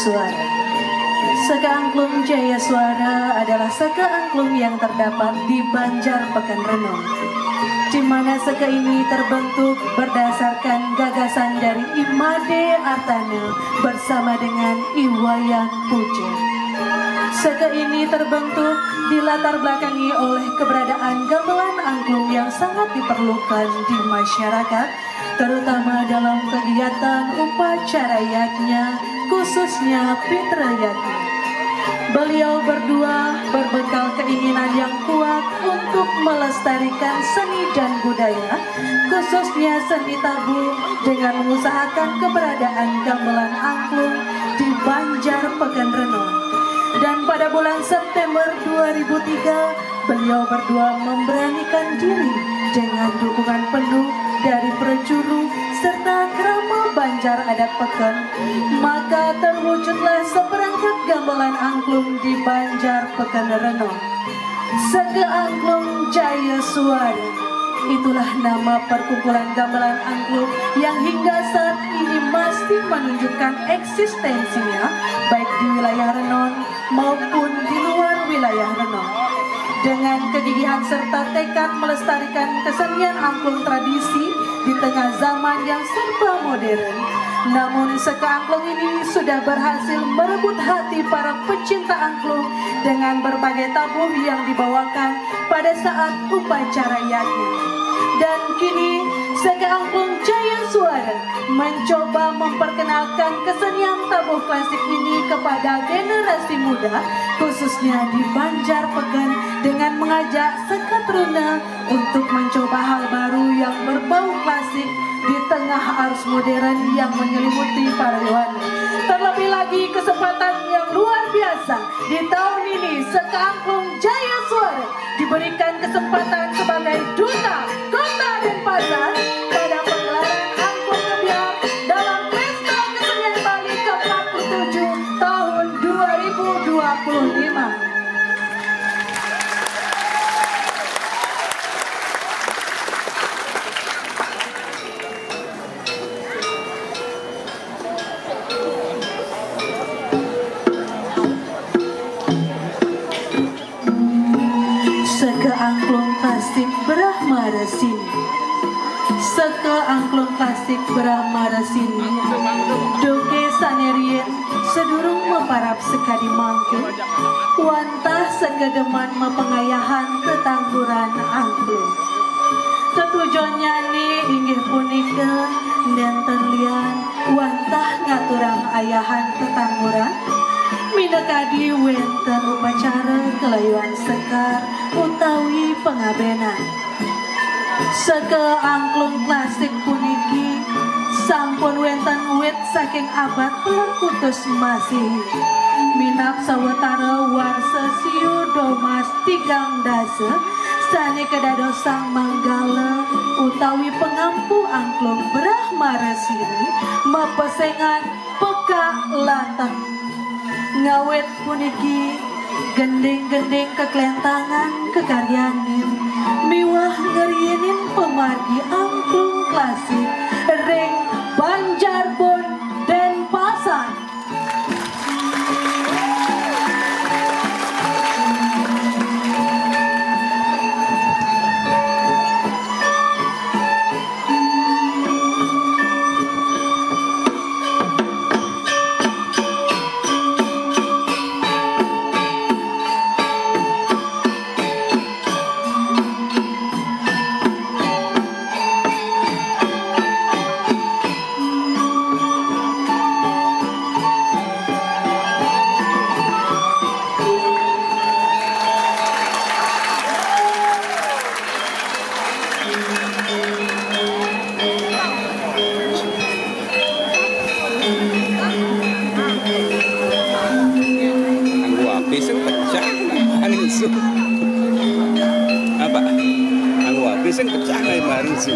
Suara. Seka Angklung Jaya Suara adalah seka angklung yang terdapat di Banjar Pekan Reno, di mana seka ini terbentuk berdasarkan gagasan dari Imade Artana bersama dengan Iwayan Puja. Seka ini terbentuk dilatar belakangi oleh keberadaan gamelan angklung yang sangat diperlukan di masyarakat, terutama dalam kegiatan upacara yatnya, khususnya Pitra Yatnya. Beliau berdua berbekal keinginan yang kuat untuk melestarikan seni dan budaya, khususnya seni tabuh, dengan mengusahakan keberadaan gamelan angklung di Banjar Pekan Reno. Dan pada bulan September 2003, beliau berdua memberanikan diri dengan dukungan penuh dari prejuru serta krama Banjar Adat Pekan, maka terwujudlah seperangkat gamelan angklung di Banjar Pekan Reno. Seka Angklung Jaya Suara, itulah nama perkumpulan gamelan angklung yang hingga saat ini masih menunjukkan eksistensinya baik di wilayah Renon maupun di luar wilayah Renon. Dengan kegigihan serta tekad melestarikan kesenian angklung tradisi di tengah zaman yang serba modern, namun seka angklung ini sudah berhasil merebut hati para pecinta angklung dengan berbagai tabuh yang dibawakan pada saat upacara yatnya. Dan kini seka angklung Jaya Suara mencoba memperkenalkan kesenian tabuh klasik ini kepada generasi muda, khususnya di Banjar Pekan, dengan mengajak seka teruna untuk mencoba hal baru yang berbau klasik di tengah arus modern yang menyelimuti para Yohana. Terlebih lagi kesempatan yang luar biasa di tahun ini, seka angklung Jaya Suara diberikan kesempatan sebagai duta Kota Denpasar pada pegelaran angklung kebiar dalam Pesta Kesenian Bali ke-47 tahun 2025. Seka Angklung Klasik Brahmarasini. Seka Angklung Klasik Brahmarasini doge sanerien sedurung meparap sekadi mangkin wantah segedeman mepengayahan ketangguran angklung. Tetujonnya nih inggih punika nenten lian wantah ngaturang ayahan tetangguran minekadi wenten upacara kelayuan sekar utawi pengabenan. Seka angklung klasik puniki sampun wenten wit saking abad pelengkutus Masihi. Minap sawetara warsa siu domas tigang dasa sane kedadosang manggala utawi pengampu angklung Brahmarasini mepesengan pekak latang. Ngawet puniki gending-gending keklentangan kekaryanin miwah ngerienin pemargi angklung klasik ring Banjarbon Denpasar. Apa? Anu habis pecah kayak bareng sih.